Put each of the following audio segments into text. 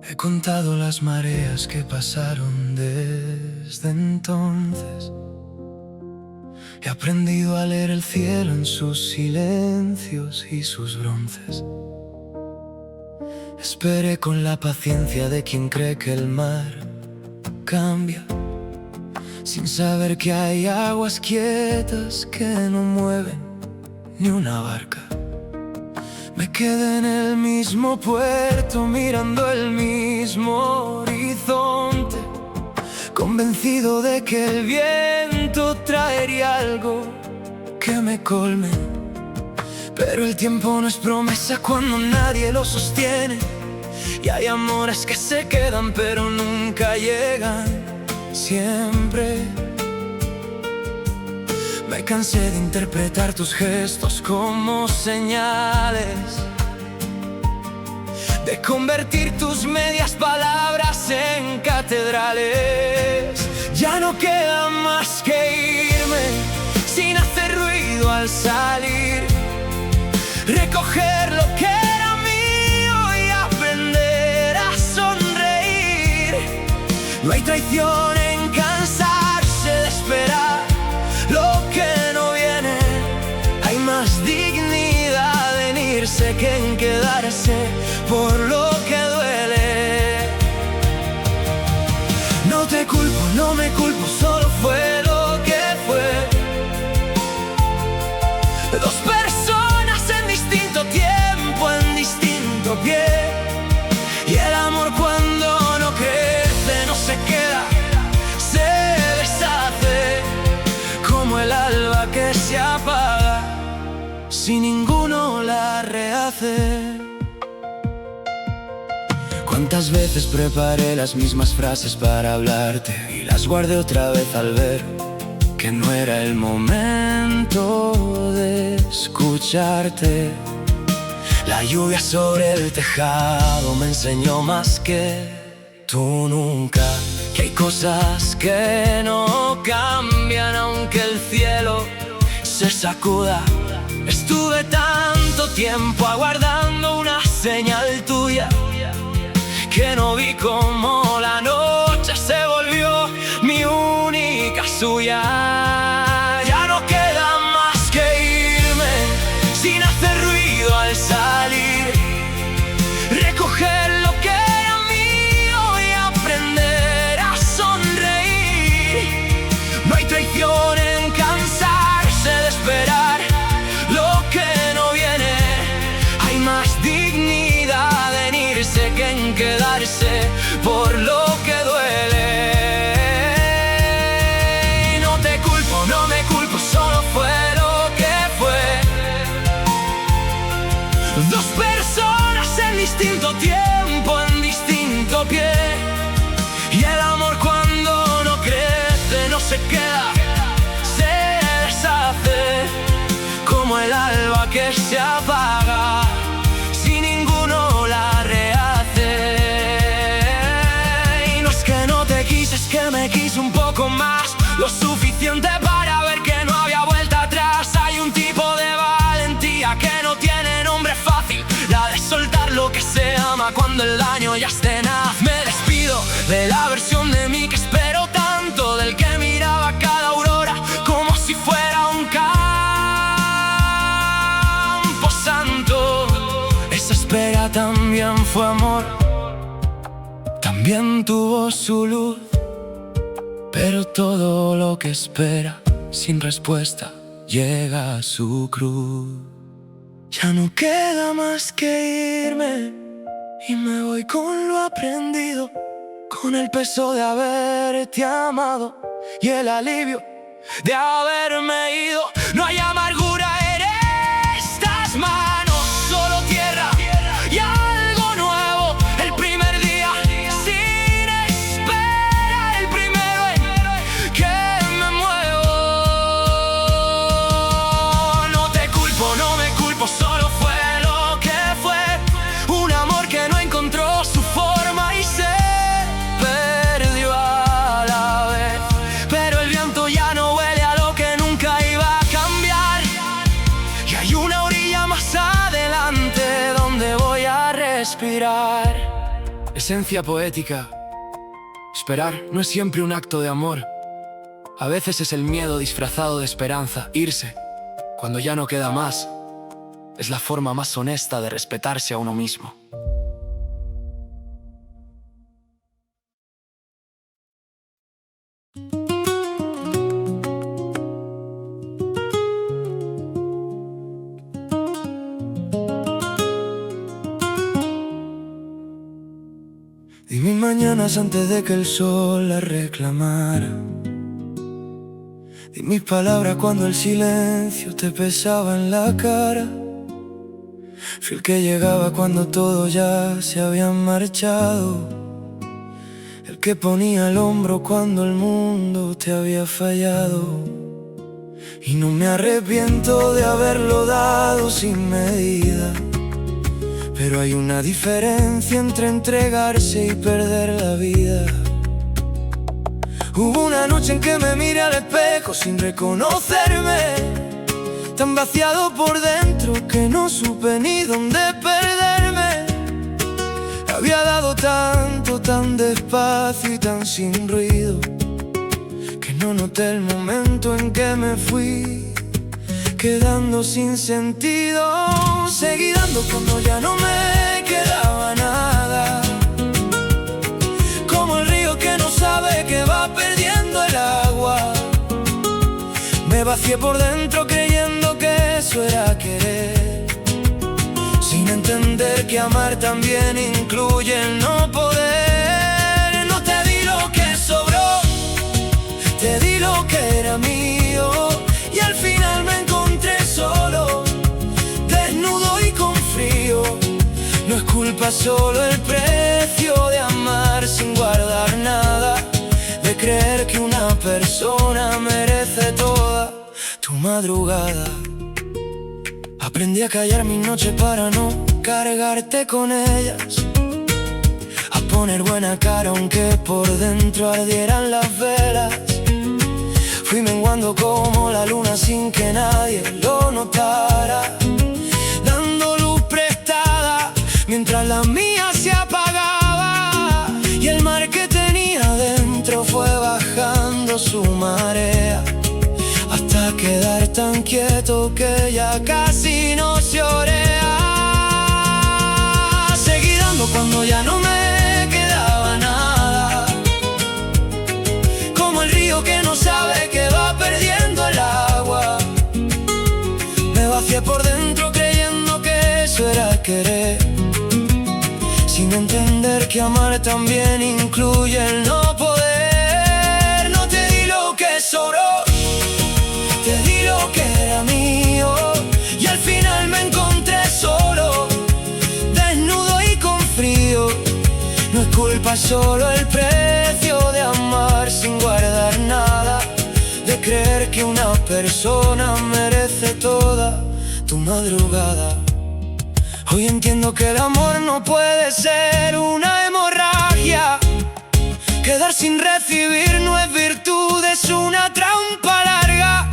He contado las mareas que pasaron desde entonces. He aprendido a leer el cielo en sus silencios y sus bronces. Esperé con la paciencia de quien cree que el mar cambia, sin saber que hay aguas quietas que no mueven ni una barca. Me quedé en el mismo puerto, mirando el mismo horizonte, convencido de que el viento traería algo que me colme. Pero el tiempo no es promesa cuando nadie lo sostiene, y hay amores que se quedan pero nunca llegan siempre. Me cansé de interpretar tus gestos como señales, de convertir tus medias palabras en catedrales. Ya no queda más que irme sin hacer ruido al salir, recoger lo que era mío y aprender a sonreír. No hay traición en cansarse de esperar lo que no viene. Hay más dignidad en irse que en quedarse por lo que duele. No te culpo, no me culpo, solo fue lo que fue. Dos personas en distinto tiempo, en distinto pie. Y el amor cuando no crece no se queda, se deshace como el alba que se apaga si ninguno la rehace. Cuántas veces preparé las mismas frases para hablarte y las guardé otra vez al ver que no era el momento de escucharte. La lluvia sobre el tejado me enseñó más que tú nunca, que hay cosas que no cambian aunque el cielo se sacuda. Estuve tanto tiempo aguardando una señal tuya que no vi cómo la noche se volvió mi única suya. Ya no queda más que irme sin hacer ruido al salir, recoger lo que era mío y aprender a sonreír. No hay traición en cansarse de esperar lo que no viene. Hay más dignidad en irse que en quedarse por lo que duele. No te culpo, no me culpo, solo fue lo que fue. Dos personas en distinto tiempo, en distinto pie. Y el amor cuando no crece no se queda, se deshace como el alba que se apaga si ninguno la rehace. Y no es que no te quise, es que me quise un poco más, lo suficiente para ver que no había vuelta atrás. Hay un tipo de valentía que no tiene nombre fácil, la de soltar lo que se ama cuando el daño ya es tenaz. Me despido de la versión de mí que espero tanto, del que miraba cada aurora como si fuera un campo santo. Esa espera también fue amor, también tuvo su luz. Pero todo lo que espera sin respuesta llega a su cruz. Ya no queda más que irme y me voy con lo aprendido, con el peso de haberte amado y el alivio de haberme ido. No hay amargura en estas manos, solo tierra y algo nuevo. El primer día sin espera, el primero en que me muevo. No te culpo, no me culpo, solo fue lo que fue. Un amor que no encontró su forma y se perdió a la vez. Pero el viento ya no huele a lo que nunca iba a cambiar. Y hay una orilla más adelante donde voy a respirar. Esencia poética. Esperar no es siempre un acto de amor. A veces es el miedo disfrazado de esperanza. Irse, cuando ya no queda más, es la forma más honesta de respetarse a uno mismo. Di mis mañanas antes de que el sol las reclamara. Di mis palabras cuando el silencio te pesaba en la cara. Fui el que llegaba cuando todos ya se habían marchado, el que ponía el hombro cuando el mundo te había fallado. Y no me arrepiento de haberlo dado sin medida, pero hay una diferencia entre entregarse y perder la vida. Hubo una noche en que me miré al espejo sin reconocerme, tan vaciado por dentro que no supe ni dónde perderme. Había dado tanto, tan despacio y tan sin ruido, que no noté el momento en que me fui quedando sin sentido. Seguí dando cuando ya no me quedaba nada, como el río que no sabe que va perdiendo el agua. Me vacié por dentro creyendo que eso era querer, sin entender que amar también incluye el no poder. No te di lo que sobró, te di lo que era mío, y al final me encontré solo, desnudo y con frío. No es culpa solo el precio de amar sin guardar nada, de creer que una persona merece toda tu madrugada. Aprendí a callar mis noches para no cargarte con ellas, a poner buena cara aunque por dentro ardieran las velas. Fui menguando como la luna sin que nadie lo notara, dando luz prestada mientras la mía se apagaba, y el mar que tenía dentro fue bajando su marea, hasta quedar tan quieto que ya casi no se orea. Seguí dando cuando ya no me quedaba nada, como el río que no sabe que va perdiendo el agua. Me vacié por dentro creyendo que eso era querer, sin entender que amar también incluye el no poder. No te di lo que sobró, te di lo que era mío, y al final me encontré solo, desnudo y con frío. No es culpa solo el precio de amar sin guardar nada, de creer que una persona merece toda tu madrugada. Hoy entiendo que el amor no puede ser una hemorragia, que dar sin recibir no es virtud, es una trampa larga.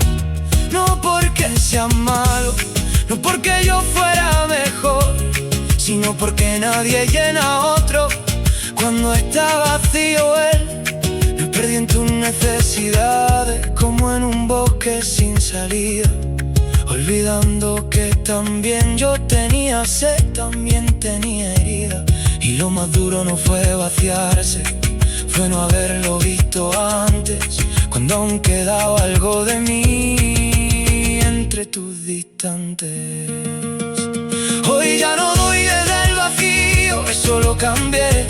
No porque sea malo, no porque yo fuera mejor, sino porque nadie llena a otro cuando está vacío él. Me perdí en tus necesidades como en un bosque sin salida, olvidando que también yo tenía sed, también tenía herida. Y lo más duro no fue vaciarse, fue no haberlo visto antes, cuando aún quedaba algo de mí entre tus distantes. Hoy ya no doy desde el vacío, eso lo cambié.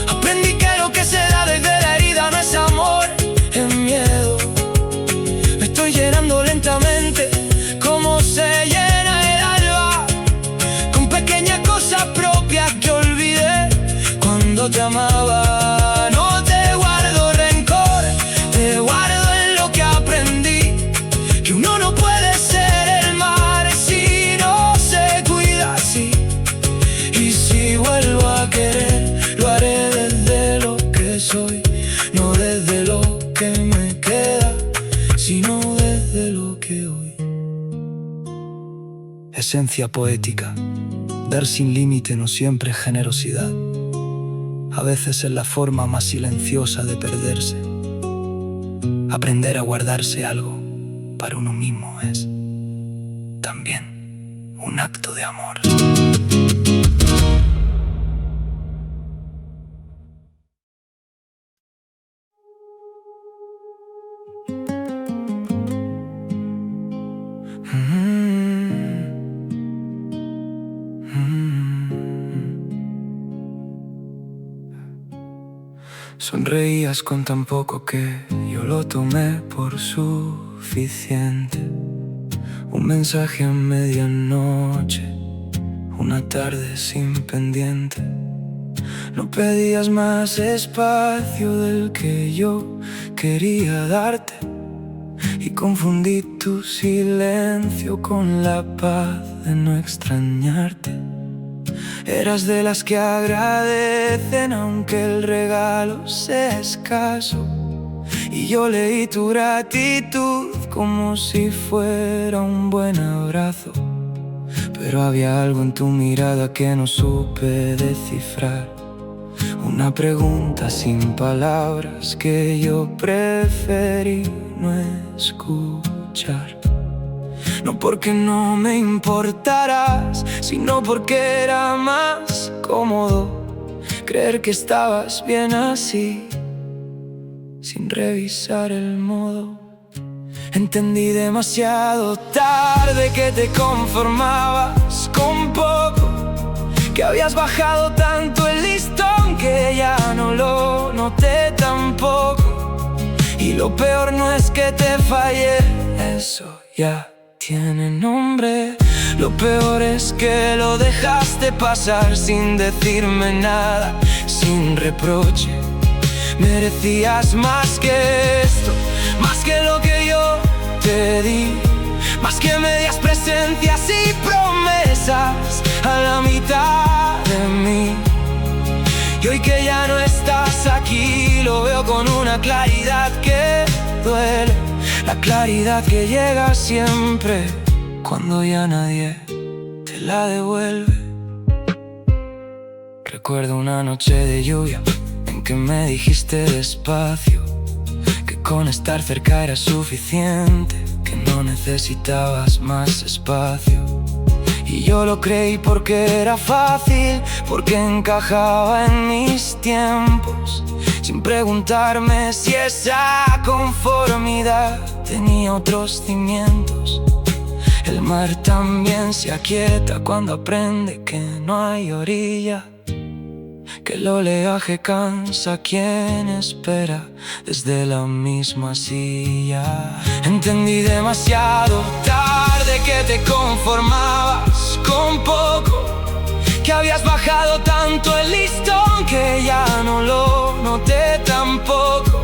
Aprendí que lo que se da desde la herida no es amor, es miedo. Me estoy llenando lentamente como se llena el alba, con pequeñas cosas propias que olvidé cuando te amaba. No te guardo rencor, te guardo en lo que aprendí, que uno no puede ser el mar si no se cuida así. Y si vuelvo a querer, lo haré desde lo que soy, no desde lo que me queda, sino desde lo que hoy. Esencia poética. Dar sin límite no siempre es generosidad. A veces es la forma más silenciosa de perderse. Aprender a guardarse algo para uno mismo es también un acto de amor. Sonreías con tan poco que yo lo tomé por suficiente. Un mensaje a medianoche, una tarde sin pendiente. No pedías más espacio del que yo quería darte, y confundí tu silencio con la paz de no extrañarte. Eras de las que agradecen aunque el regalo sea escaso, y yo leí tu gratitud como si fuera un buen abrazo. Pero había algo en tu mirada que no supe descifrar, una pregunta sin palabras que yo preferí no escuchar. No porque no me importaras, sino porque era más cómodo creer que estabas bien así, sin revisar el modo. Entendí demasiado tarde que te conformabas con poco, que habías bajado tanto el listón que ya no lo noté tampoco. Y lo peor no es que te fallé, eso ya tiene nombre. Lo peor es que lo dejaste pasar sin decirme nada, sin reproche. Merecías más que esto, más que lo que yo te di, más que medias presencias y promesas a la mitad de mí. Y hoy que ya no estás aquí, lo veo con una claridad que duele, la claridad que llega siempre cuando ya nadie te la devuelve. Recuerdo una noche de lluvia en que me dijiste despacio que con estar cerca era suficiente, que no necesitabas más espacio. Y yo lo creí porque era fácil, porque encajaba en mis tiempos, sin preguntarme si esa conformidad tenía otros cimientos. El mar también se aquieta cuando aprende que no hay orilla, que el oleaje cansa a quien espera desde la misma silla. Entendí demasiado tarde que te conformabas con poco, que habías bajado tanto el listón que ya no lo noté tampoco.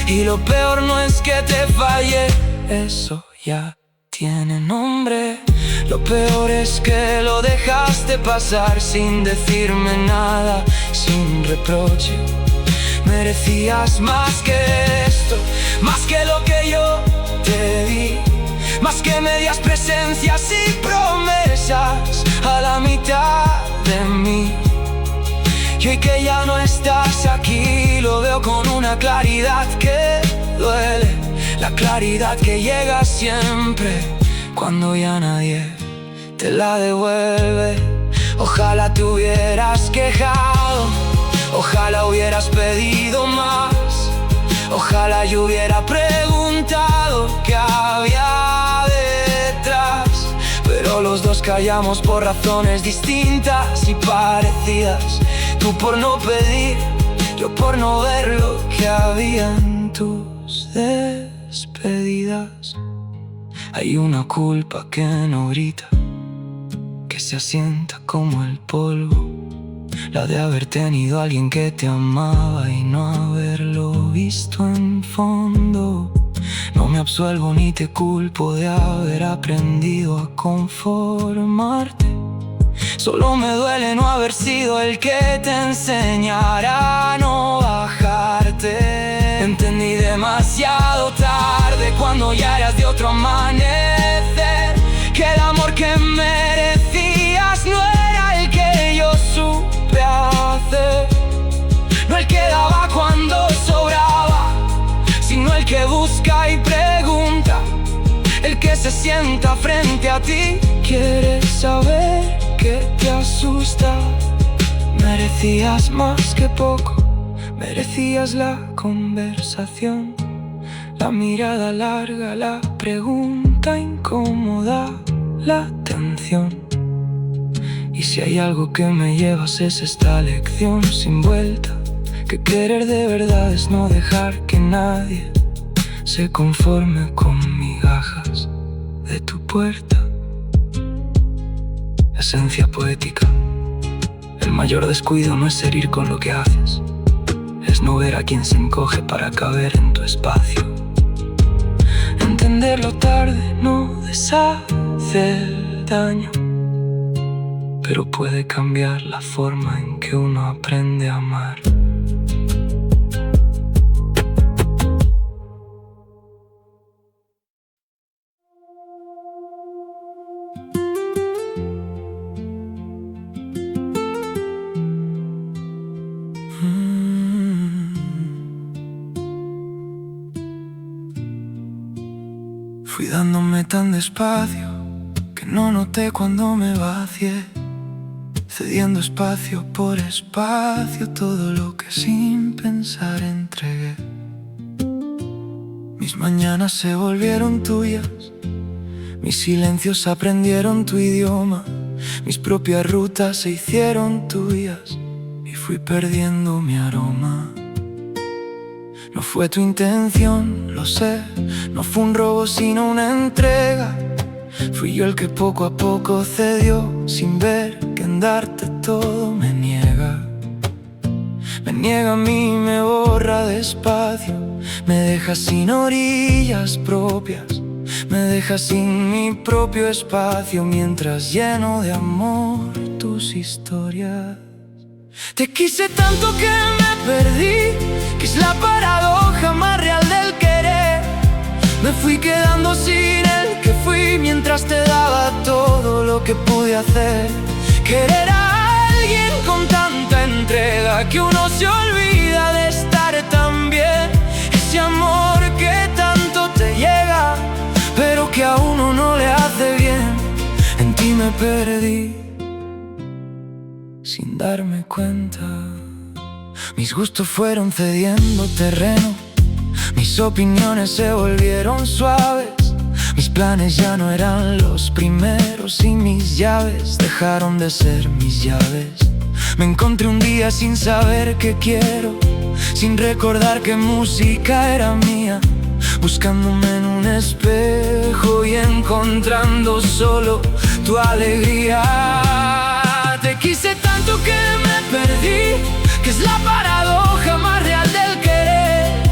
Y lo peor no es que te fallé, eso ya tiene nombre. Lo peor es que lo dejaste pasar sin decirme nada, sin reproche. Merecías más que esto, más que lo que yo te di, más que medias presencias y promesas a la mitad de mí. Y hoy que ya no estás aquí, lo veo con una claridad que duele, la claridad que llega siempre cuando ya nadie te la devuelve. Ojalá te hubieras quejado, ojalá hubieras pedido más, ojalá yo hubiera preguntado qué había detrás. Pero los dos callamos por razones distintas y parecidas. Tú por no pedir, yo por no ver lo que había en tus despedidas. Hay una culpa que no grita, que se asienta como el polvo, la de haber tenido a alguien que te amaba y no haberlo visto en fondo. No me absuelvo ni te culpo de haber aprendido a conformarte. Solo me duele no haber sido el que te enseñara a no bajarte. Entendí demasiado tarde cuando ya eras de otro amanecer, que el amor que merecías no era el que yo supe hacer. sienta frente a ti. ¿Quieres saber qué te asusta? Merecías más que poco, merecías la conversación, la mirada larga, la pregunta incómoda, la atención. Y si hay algo que me llevas es esta lección sin vuelta, que querer de verdad es no dejar que nadie se conforme con migajas de tu puerta. Esencia poética. El mayor descuido no es herir con lo que haces, es no ver a quien se encoge para caber en tu espacio. Entenderlo tarde no deshace el daño, pero puede cambiar la forma en que uno aprende a amar. Fui dándome tan despacio que no noté cuando me vacié, cediendo espacio por espacio todo lo que sin pensar entregué. Mis mañanas se volvieron tuyas, mis silencios aprendieron tu idioma, mis propias rutas se hicieron tuyas y fui perdiendo mi aroma. No fue tu intención, lo sé, no fue un robo sino una entrega. Fui yo el que poco a poco cedió, sin ver que en darte todo me niega. Me niega a mí, me borra despacio, me deja sin orillas propias, me deja sin mi propio espacio, mientras lleno de amor tus historias. Te quise tanto que me perdí, que es la paradoja más real del querer. Me fui quedando sin el que fui, mientras te daba todo lo que pude hacer. Querer a alguien con tanta entrega que uno se olvida de estar tan bien. Ese amor que tanto te llega, pero que a uno no le hace bien. En ti me perdí sin darme cuenta. Mis gustos fueron cediendo terreno, mis opiniones se volvieron suaves, mis planes ya no eran los primeros y mis llaves dejaron de ser mis llaves. Me encontré un día sin saber qué quiero, sin recordar qué música era mía, buscándome en un espejo y encontrando solo tu alegría. Te quise tanto que me perdí, que es la paradoja más real del querer.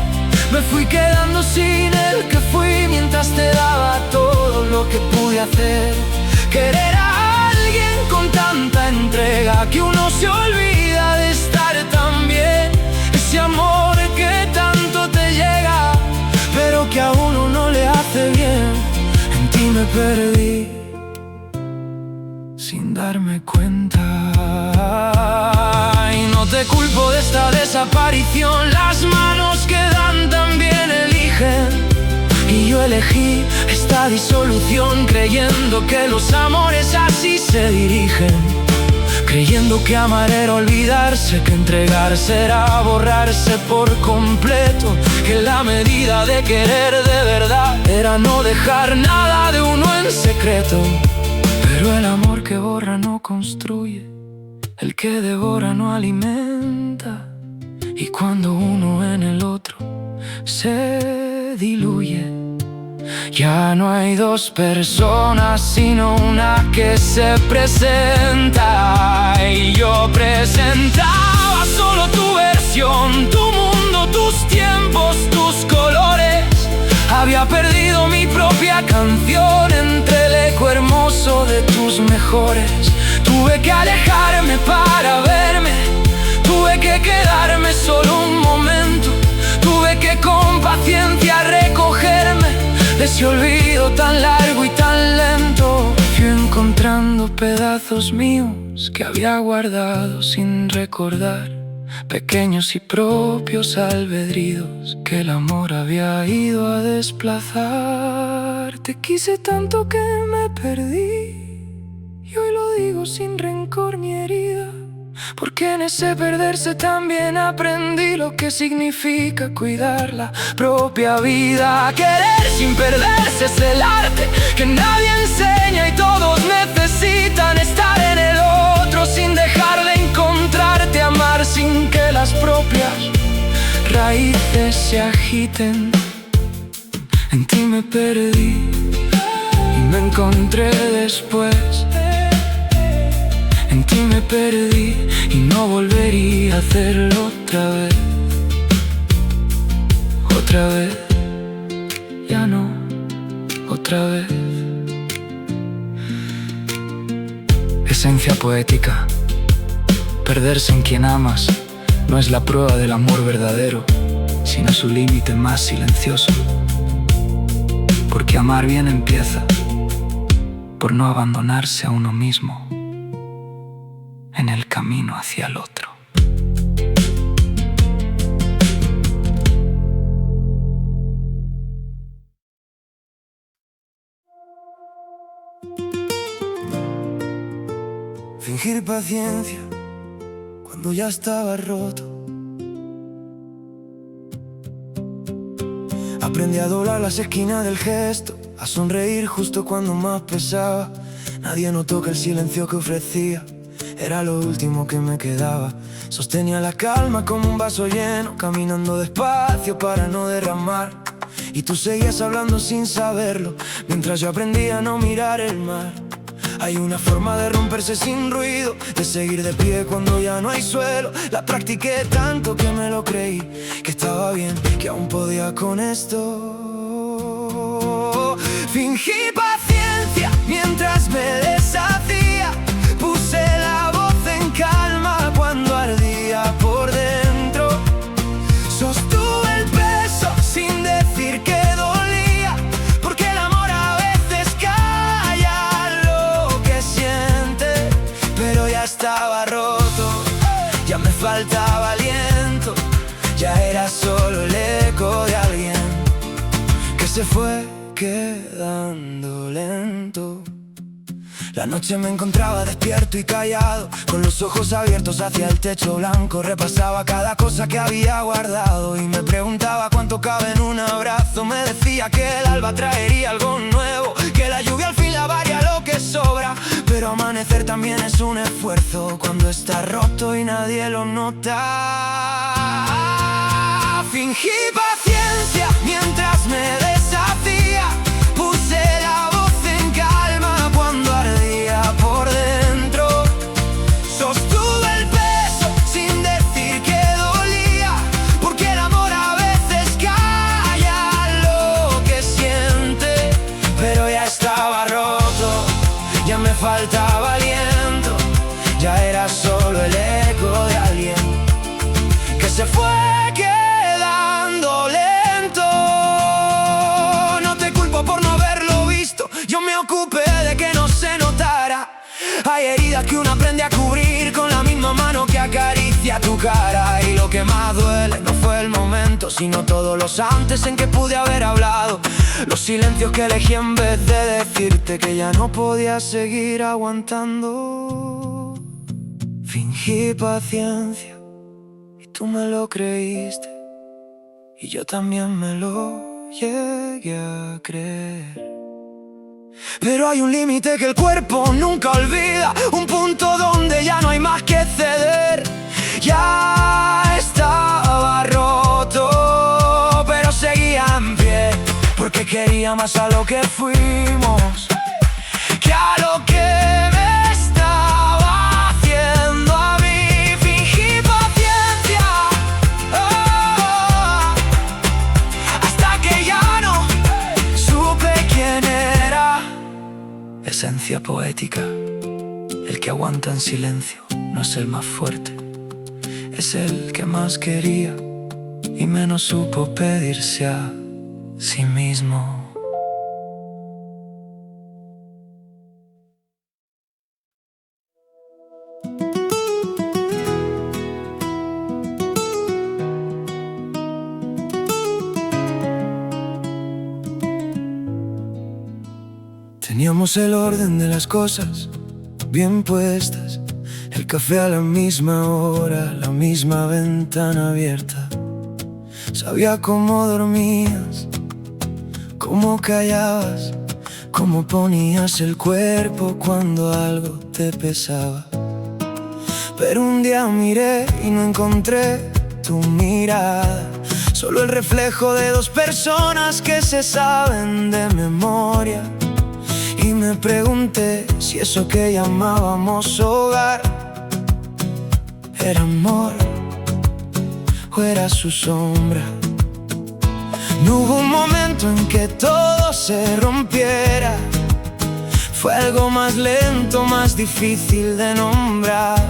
Me fui quedando sin el que fui, mientras te daba todo lo que pude hacer. Querer a alguien con tanta entrega que uno se olvida de estar tan bien. Ese amor que tanto te llega, pero que a uno no le hace bien. En ti me perdí sin darme cuenta. Y no te culpo de esta desaparición, las manos que dan también eligen. Y yo elegí esta disolución, creyendo que los amores así se dirigen, creyendo que amar era olvidarse, que entregarse era borrarse por completo, que la medida de querer de verdad era no dejar nada de uno en secreto. Pero el amor que borra no construye, el que devora no alimenta, y cuando uno en el otro se diluye, ya no hay dos personas sino una que se presenta. Y yo presentaba solo tu versión, tu mundo, tus tiempos, tus colores. Había perdido mi propia canción entre el eco hermoso de tus mejores. Tuve que alejarme para verme, tuve que quedarme solo un momento, tuve que con paciencia recogerme de ese olvido tan largo y tan lento. Fui encontrando pedazos míos que había guardado sin recordar, pequeños y propios albedríos que el amor había ido a desplazar. Te quise tanto que me perdí, y hoy lo digo sin rencor ni herida, porque en ese perderse también aprendí lo que significa cuidar la propia vida. Querer sin perderse es el arte que nadie enseña, y todos necesitan estar en el otro sin dejar de encontrarte. Amar sin que las propias raíces se agiten. En ti me perdí y me encontré después. En ti me perdí y no volvería a hacerlo otra vez. Otra vez, ya no, otra vez. Esencia poética. Perderse en quien amas no es la prueba del amor verdadero, sino su límite más silencioso. Porque amar bien empieza por no abandonarse a uno mismo en el camino hacia el otro. Fingir paciencia cuando ya estaba roto. Aprendí a doblar las esquinas del gesto, a sonreír justo cuando más pesaba. Nadie notó que el silencio que ofrecía era lo último que me quedaba. Sostenía la calma como un vaso lleno, caminando despacio para no derramar. Y tú seguías hablando sin saberlo, mientras yo aprendía a no mirar el mar. Hay una forma de romperse sin ruido, de seguir de pie cuando ya no hay suelo. La practiqué tanto que me lo creí, que estaba bien, que aún podía con esto. Fingí paciencia mientras me deshacía, puse la voz en calma cuando ardía por dentro. Sostuve el peso sin decir que dolía, porque el amor a veces calla lo que siente. Pero ya estaba roto, ya me faltaba aliento, ya era solo el eco de alguien que se fue quedando lento. La noche me encontraba despierto y callado, con los ojos abiertos hacia el techo blanco. Repasaba cada cosa que había guardado y me preguntaba cuánto cabe en un abrazo. Me decía que el alba traería algo nuevo, que la lluvia al fin lavaría lo que sobra. Pero amanecer también es un esfuerzo cuando está roto y nadie lo nota. Fingí paciencia mientras me deshacía, puse la voz en calma cuando ardía por dentro. Sostuve el peso sin decir que dolía, porque el amor a veces calla lo que siente. Pero ya estaba roto, ya me faltaba aliento, ya era solo el eco de alguien que se fue quedando lento. No te culpo por no haberlo visto, yo me ocupé de que no se notara. Hay heridas que uno aprende a cubrir con la misma mano que acaricia tu cara. Y lo que más duele no fue el momento, sino todos los antes en que pude haber hablado. Los silencios que elegí en vez de decirte que ya no podía seguir aguantando. Fingí paciencia y tú me lo creíste, y yo también me lo llegué a creer. Pero hay un límite que el cuerpo nunca olvida, un punto donde ya no hay más que ceder. Ya estaba roto, pero seguía en pie, porque quería más a lo que fuimos que a lo que me estaba haciendo a mí. Fingí paciencia, hasta que ya no supe quién era. Esencia poética. El que aguanta en silencio no es el más fuerte, es el que más quería y menos supo pedirse a sí mismo. Teníamos el orden de las cosas bien puestas, el café a la misma hora, la misma ventana abierta. Sabía cómo dormías, cómo callabas, cómo ponías el cuerpo cuando algo te pesaba. Pero un día miré y no encontré tu mirada, solo el reflejo de dos personas que se saben de memoria. Y me pregunté si eso que llamábamos hogar era amor o era su sombra. No hubo un momento en que todo se rompiera, fue algo más lento, más difícil de nombrar.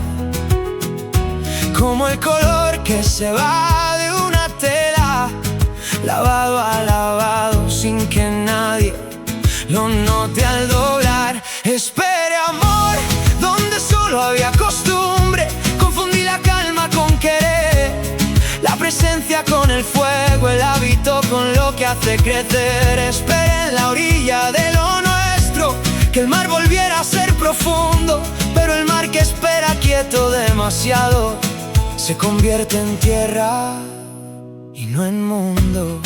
Como el color que se va de una tela, lavado a lavado sin que nadie lo note al doblar. Esperé amor donde solo había costumbre, confundí la calma con querer, la presencia con el fuego, el hábito con lo que hace crecer. Esperé en la orilla de lo nuestro, que el mar volviera a ser profundo, pero el mar que espera quieto demasiado se convierte en tierra y no en mundo.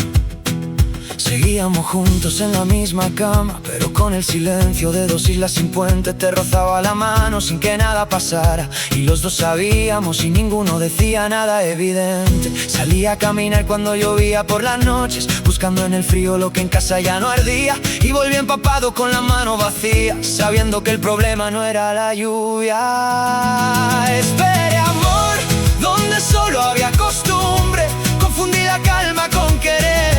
Seguíamos juntos en la misma cama, pero con el silencio de dos islas sin puente. Te rozaba la mano sin que nada pasara, y los dos sabíamos y ninguno decía nada evidente. Salía a caminar cuando llovía por las noches, buscando en el frío lo que en casa ya no ardía, y volví empapado con la mano vacía, sabiendo que el problema no era la lluvia. Esperé amor donde solo había costumbre, confundí la calma con querer,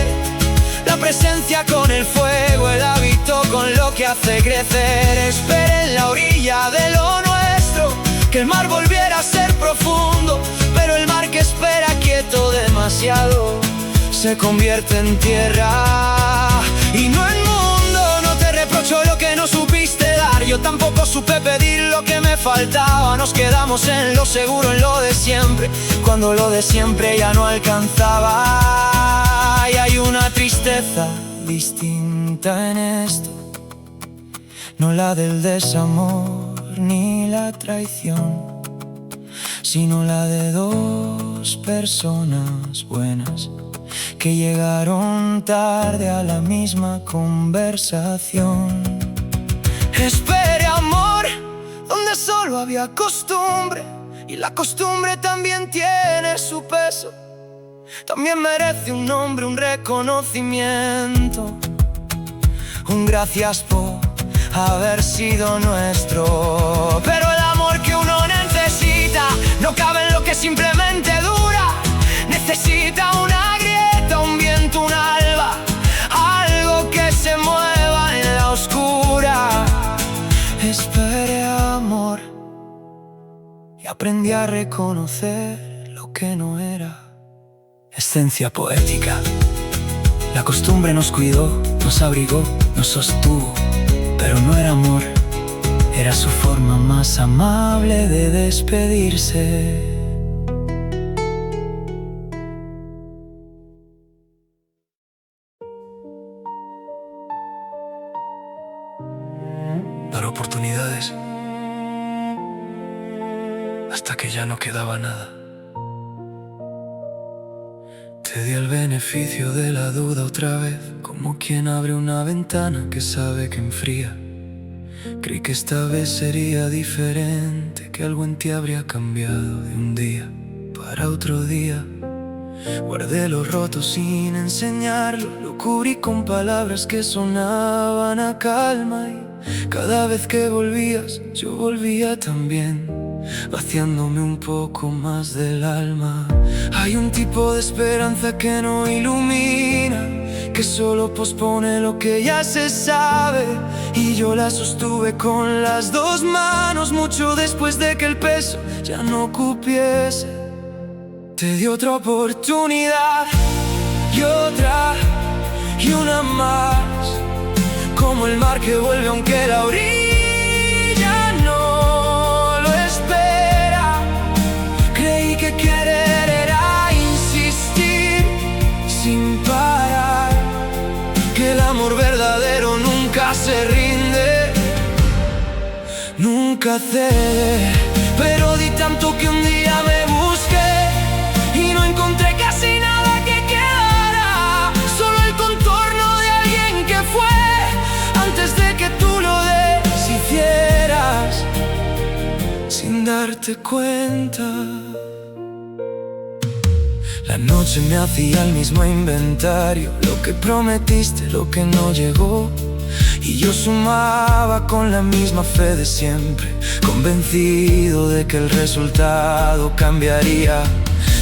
la presencia con el fuego, el hábito con lo que hace crecer. Esperé en la orilla de lo nuestro, que el mar volviera a ser profundo, pero el mar que espera quieto demasiado se convierte en tierra y no en mundo. No te reprocho lo que no supiste dar, yo tampoco supe pedir lo que me faltaba. Nos quedamos en lo seguro, en lo de siempre, cuando lo de siempre ya no alcanzaba. Y hay una tristeza distinta en esto, no la del desamor ni la traición, sino la de dos personas buenas que llegaron tarde a la misma conversación. Esperé amor donde solo había costumbre, y la costumbre también tiene su peso, también merece un nombre, un reconocimiento, un gracias por haber sido nuestro. Pero el amor que uno necesita no cabe en lo que simplemente dura, necesita una grieta, un viento, un alba, algo que se mueva en la oscura. Esperé amor y aprendí a reconocer lo que no era. Esencia poética. La costumbre nos cuidó, nos abrigó, nos sostuvo, pero no era amor, era su forma más amable de despedirse. Dar oportunidades hasta que ya no quedaba nada. Te di el beneficio de la duda otra vez, como quien abre una ventana que sabe que enfría. Creí que esta vez sería diferente, que algo en ti habría cambiado de un día para otro día. Guardé lo roto sin enseñarlo, lo cubrí con palabras que sonaban a calma, y cada vez que volvías, yo volvía también, vaciándome un poco más del alma. Hay un tipo de esperanza que no ilumina, que solo pospone lo que ya se sabe, y yo la sostuve con las dos manos mucho después de que el peso ya no cupiese. Te di otra oportunidad y otra y una más, como el mar que vuelve aunque la orilla no lo espera. Creí que querer era insistir sin parar, que el amor verdadero nunca se rinde. Nunca cedé, pero di tanto que un día me busqué y no encontré casi nada que quedara, solo el contorno de alguien que fue antes de que tú lo deshicieras, sin darte cuenta. La noche me hacía el mismo inventario, lo que prometiste, lo que no llegó, y yo sumaba con la misma fe de siempre, convencido de que el resultado cambiaría.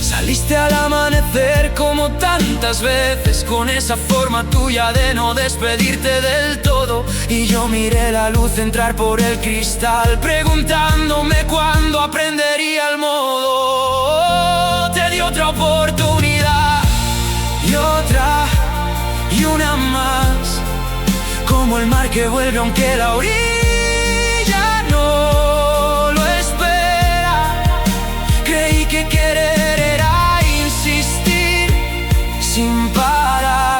Saliste al amanecer como tantas veces, con esa forma tuya de no despedirte del todo, y yo miré la luz entrar por el cristal, preguntándome cuándo aprendería el modo. Te di otra oportunidad y otra y una más, como el mar que vuelve aunque la orilla no lo espera. Creí que querer era insistir sin parar,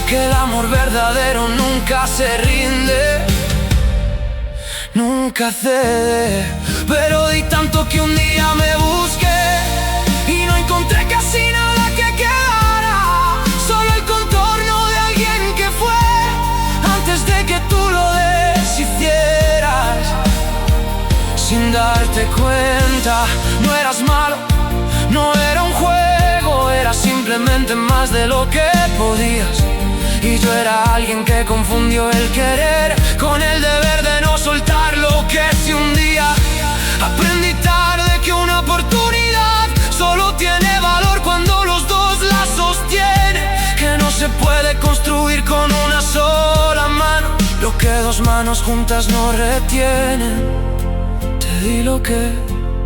que el amor verdadero nunca se rinde, nunca cede. Pero di tanto que un día me busqué y no encontré casi nada que quedara, solo el contorno de alguien que fue antes de que tú lo deshicieras, sin darte cuenta. No eras malo, no era un juego, era simplemente más de lo que podías, y yo era alguien que confundió el querer con el deber de no soltar lo que si un día. Aprendí tarde que una oportunidad solo tiene valor cuando los dos la sostienen, que no se puede construir con una sola mano lo que dos manos juntas no retienen. Te di lo que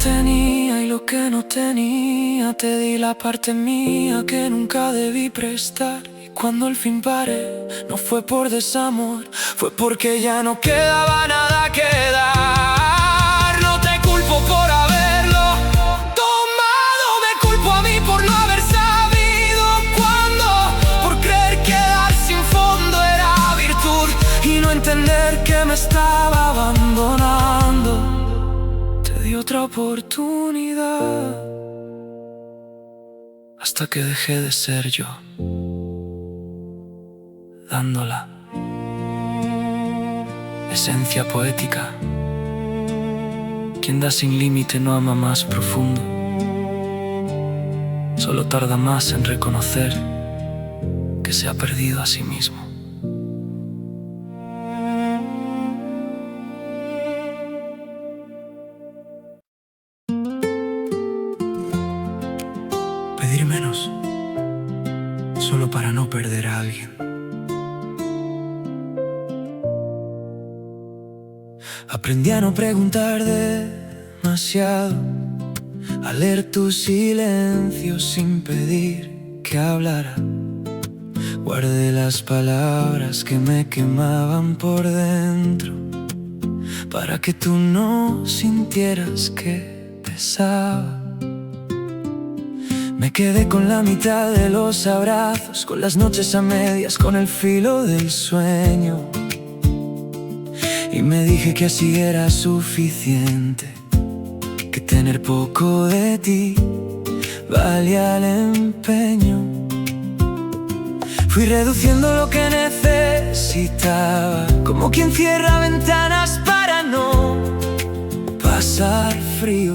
tenía y lo que no tenía, te di la parte mía que nunca debí prestar, y cuando al fin paré no fue por desamor, fue porque ya no quedaba nada que dar. No te culpo por haberlo tomado, me culpo a mí por no haber sabido cuándo, por creer que dar sin fondo era virtud y no entender que me estaba abandonando. Te di otra oportunidad hasta que dejé de ser yo, dándola esencia poética. Quien da sin límite no ama más profundo, solo tarda más en reconocer que se ha perdido a sí mismo. Pedir menos, solo para no perder a alguien. Aprendí a no preguntar demasiado, a leer tu silencio sin pedir que hablara. Guardé las palabras que me quemaban por dentro, para que tú no sintieras que pesaba. Me quedé con la mitad de los abrazos, con las noches a medias, con el filo del sueño, y me dije que así era suficiente, que tener poco de ti valía el empeño. Fui reduciendo lo que necesitaba, como quien cierra ventanas para no pasar frío,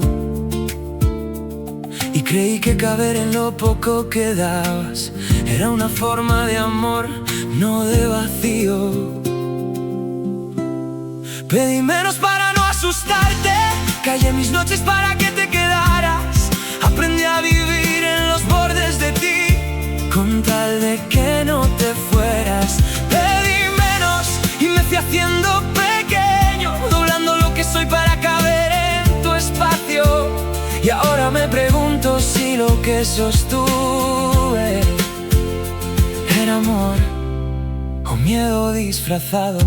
y creí que caber en lo poco que dabas era una forma de amor, no de vacío. Pedí menos para no asustarte, callé mis noches para que te quedaras, aprendí a vivir en los bordes de ti, con tal de que no te fueras. Pedí menos y me fui haciendo pequeño, doblando lo que soy para caber en tu espacio, y ahora me pregunto si lo que sostuve era amor o miedo disfrazado.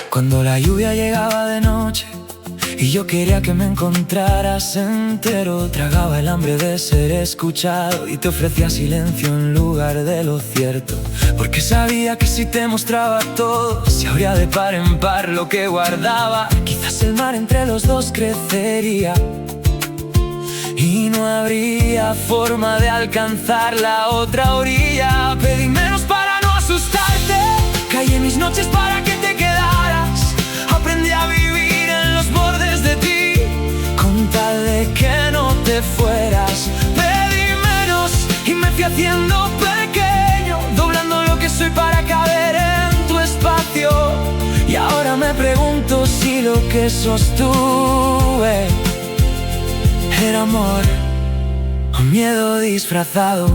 Cuando la lluvia llegaba de noche Y yo quería que me encontraras entero. Tragaba el hambre de ser escuchado y te ofrecía silencio en lugar de lo cierto, porque sabía que si te mostraba todo, se abría de par en par lo que guardaba. Quizás el mar entre los dos crecería y no habría forma de alcanzar la otra orilla. Pedí menos para no asustarte, callé mis noches para que te quedaras. Aprendí a vivir en los bordes de ti, con tal de que no te fueras. Pedí menos y me fui haciendo pequeño, doblando lo que soy para caber en tu espacio. Y ahora me pregunto si lo que sostuve era amor o miedo disfrazado.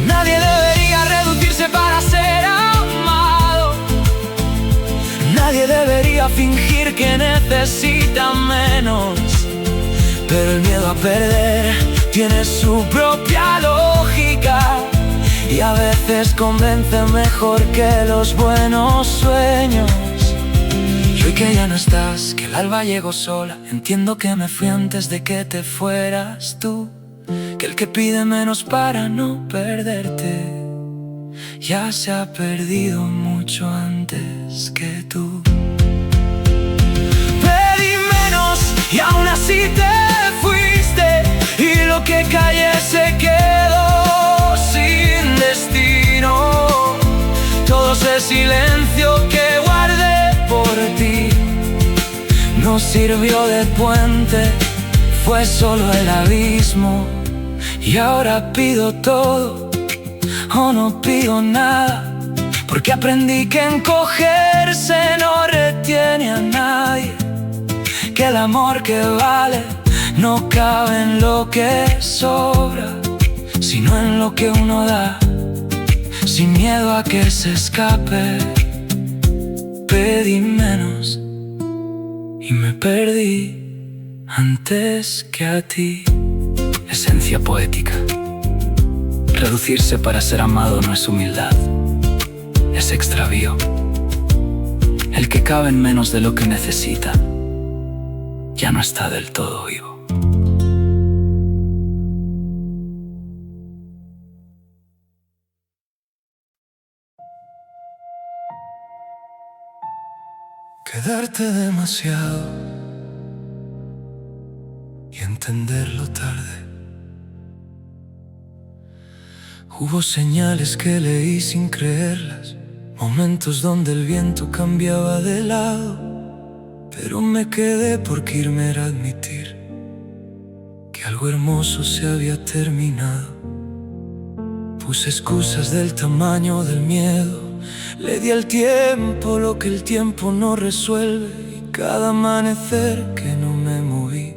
Nadie debería reducirse para ser amado. Nadie debería fingir que necesita menos. Pero el miedo a perder tiene su propia lógica, y a veces convence mejor que los buenos sueños. Y hoy que ya no estás, que el alba llegó sola, entiendo que me fui antes de que te fueras tú, que el que pide menos para no perderte ya se ha perdido mucho antes que tú. Pedí menos y aún así te fuiste, y lo que callé se quedó sin destino. Todo ese silencio que guardé por ti no sirvió de puente, fue solo el abismo. Y ahora pido todo o no pido nada, porque aprendí que encogerse no retiene a nadie, que el amor que vale no cabe en lo que sobra, sino en lo que uno da, sin miedo a que se escape. Pedí menos y me perdí antes que a ti. Esencia poética. Reducirse para ser amado no es humildad, es extravío. El que cabe en menos de lo que necesita ya no está del todo vivo. Quedarte demasiado y entenderlo tarde. Hubo señales que leí sin creerlas, momentos donde el viento cambiaba de lado, pero me quedé porque irme era admitir que algo hermoso se había terminado. Puse excusas del tamaño del miedo, le di al tiempo lo que el tiempo no resuelve, y cada amanecer que no me moví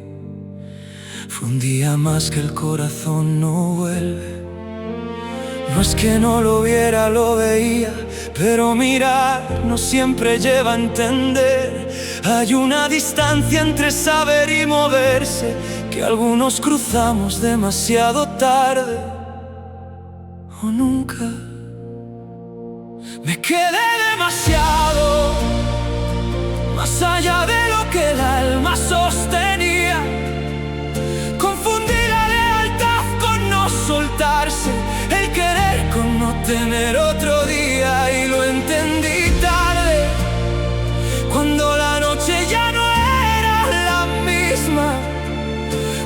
fue un día más que el corazón no vuelve. No es que no lo viera, lo veía, pero mirar no siempre lleva a entender. Hay una distancia entre saber y moverse, que algunos cruzamos demasiado tarde o nunca. Me quedé demasiado más allá de lo que el alma sostenía. Confundí la lealtad con no soltarse, el querer con no tener otro día, y lo entendí tarde, cuando la noche ya no era la misma,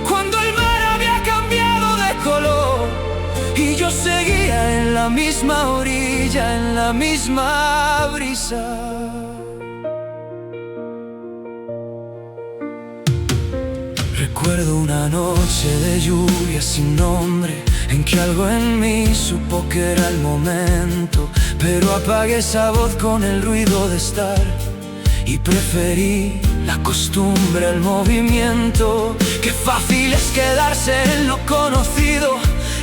cuando el mar había cambiado de color y yo seguía en la misma orilla, en la misma brisa. Recuerdo una noche de lluvia sin nombre, en que algo en mí supo que era el momento, pero apagué esa voz con el ruido de estar y preferí la costumbre al movimiento. Qué fácil es quedarse en lo conocido,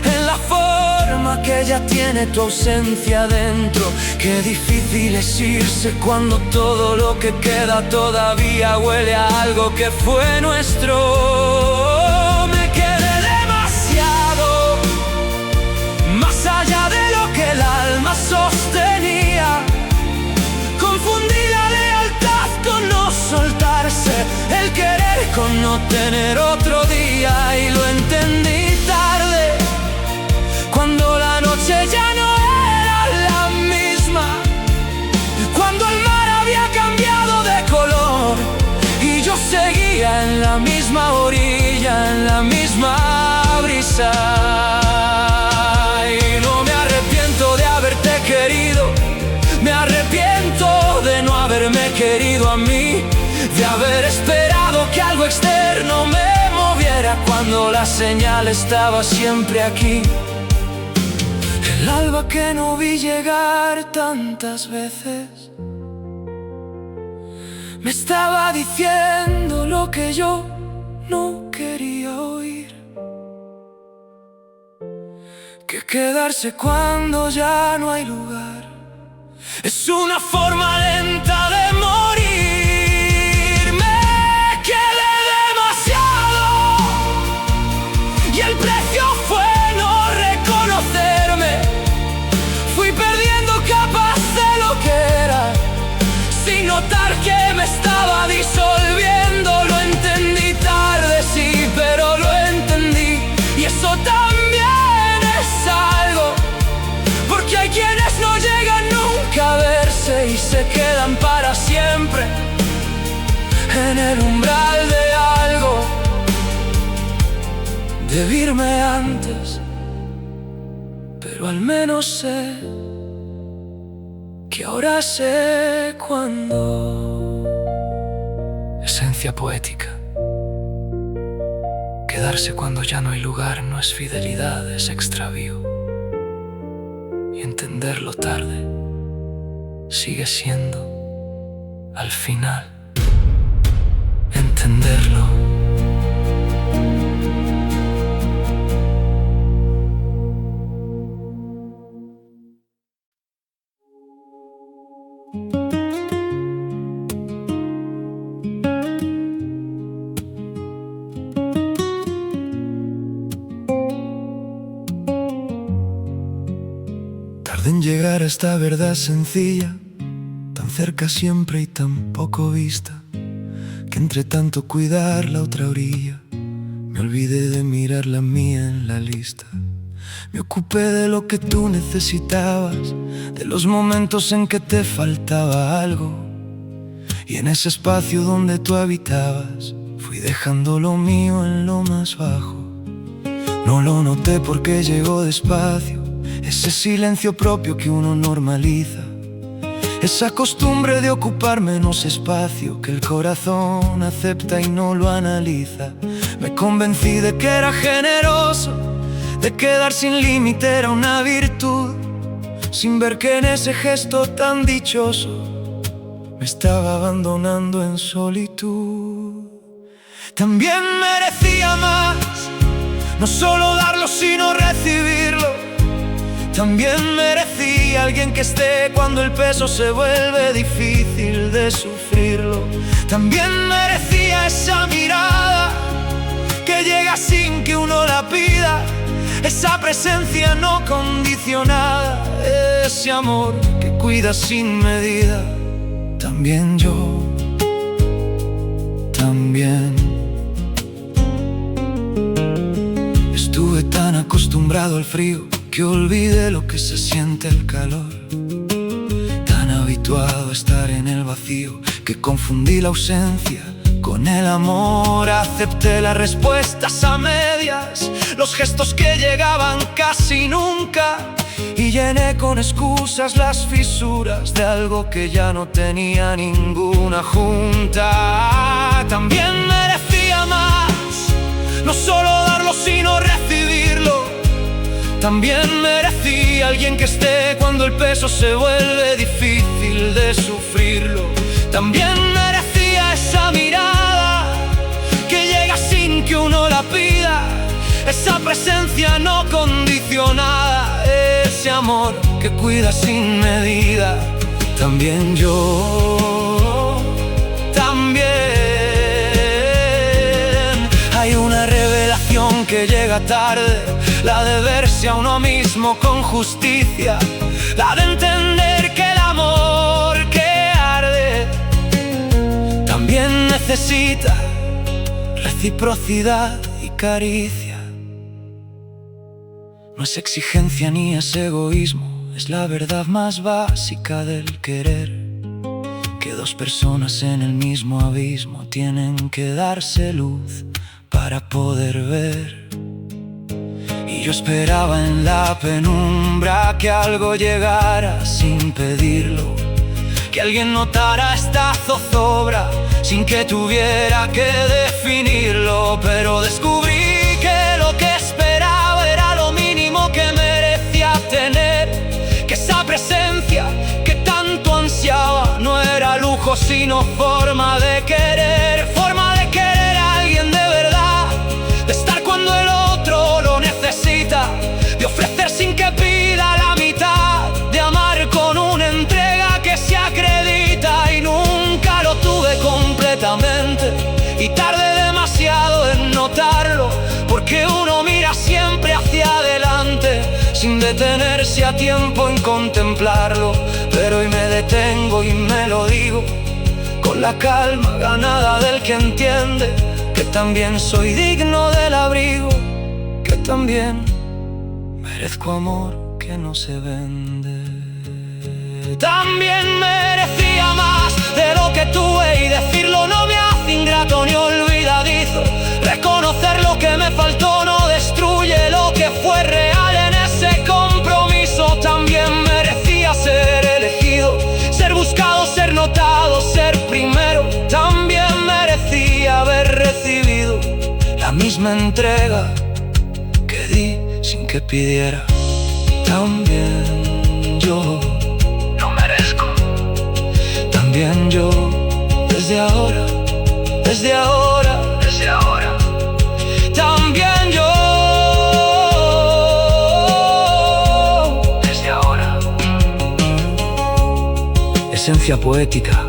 en la forma que ya tiene tu ausencia dentro. Qué difícil es irse cuando todo lo que queda todavía huele a algo que fue nuestro. Me quedé demasiado más allá de lo que el alma sostenía. Confundí la lealtad con no soltarse, tener otro día y lo entendí tarde, cuando la noche ya no era la misma, cuando el mar había cambiado de color y yo seguía en la misma orilla, en la misma brisa. Y no me arrepiento de haberte querido, me arrepiento de no haberme querido a mí, de haber esperado que algo externo me moviera cuando la señal estaba siempre aquí. El alba que no vi llegar tantas veces me estaba diciendo lo que yo no quería oír, que quedarse cuando ya no hay lugar es una forma lenta de morir. Me quedé demasiado y el precio fue no reconocerme. Fui perdiendo capas de lo que era, sin notar que me estaba disolviendo. Lo entendí tarde, sí, pero lo entendí, y eso también es algo, porque hay quienes no llegan nunca a verse y se quedan para siempre en el umbral de algo. Debí irme antes, pero al menos sé que ahora sé cuándo. Esencia poética. Quedarse cuando ya no hay lugar no es fidelidad, es extravío. Y entenderlo tarde sigue siendo, al final, entenderlo. Tardé en llegar a esta verdad sencilla, tan cerca siempre y tan poco vista, que entre tanto cuidar la otra orilla, me olvidé de mirar la mía en la lista. Me ocupé de lo que tú necesitabas, de los momentos en que te faltaba algo, y en ese espacio donde tú habitabas, fui dejando lo mío en lo más bajo. No lo noté porque llegó despacio, ese silencio propio que uno normaliza, esa costumbre de ocupar menos espacio que el corazón acepta y no lo analiza. Me convencí de que era generoso, de quedar sin límite era una virtud, sin ver que en ese gesto tan dichoso me estaba abandonando en solitud. También merecía más, no solo darlo sino recibirlo. También merecía alguien que esté cuando el peso se vuelve difícil de sufrirlo. También merecía esa mirada que llega sin que uno la pida, esa presencia no condicionada, ese amor que cuida sin medida. También yo, también estuve tan acostumbrado al frío que olvidé lo que se siente el calor, tan habituado a estar en el vacío que confundí la ausencia con el amor. Acepté las respuestas a medias, los gestos que llegaban casi nunca, y llené con excusas las fisuras de algo que ya no tenía ninguna junta. También merecía más, no solo darlo sino recibirlo. También merecía alguien que esté cuando el peso se vuelve difícil de sufrirlo. También merecía esa mirada que llega sin que uno la pida, esa presencia no condicionada, ese amor que cuida sin medida. También yo, también hay una revelación que llega tarde, la de verse a uno mismo con justicia, la de entender que el amor que arde también necesita reciprocidad y caricia. No es exigencia ni es egoísmo, es la verdad más básica del querer. Que dos personas en el mismo abismo tienen que darse luz para poder ver. Y yo esperaba en la penumbra que algo llegara sin pedirlo, que alguien notara esta zozobra sin que tuviera que definirlo. Pero descubrí que lo que esperaba era lo mínimo que merecía tener, que esa presencia que tanto ansiaba no era lujo sino forma de querer. Forma de querer a alguien de verdad, de estar cuando el otro lo necesita, de ofrecer sin que pida la mitad, de amar con una entrega que se acredita. Y nunca lo tuve completamente, y tardé demasiado en notarlo, porque uno mira siempre hacia adelante sin detenerse a tiempo en contemplarlo. Pero hoy me detengo y me lo digo con la calma ganada del que entiende que también soy digno del abrigo, que también merezco amor que no se vende. También merecía más de lo que tuve, y decirlo no me hace ingrato ni olvidadizo. Reconocer lo que me faltó no destruye lo que fue real en ese compromiso. También merecía ser elegido, ser buscado, ser notado, ser primero. También merecía haber recibido la misma entrega que di sin que pidiera. También yo lo merezco, también yo, desde ahora, desde ahora, desde ahora. También yo, desde ahora. Esencia poética.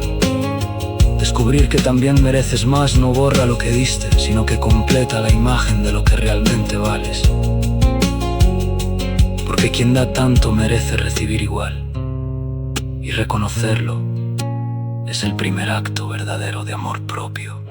Descubrir que también mereces más no borra lo que diste, sino que completa la imagen de lo que realmente vales. Porque quien da tanto merece recibir igual. Y reconocerlo es el primer acto verdadero de amor propio.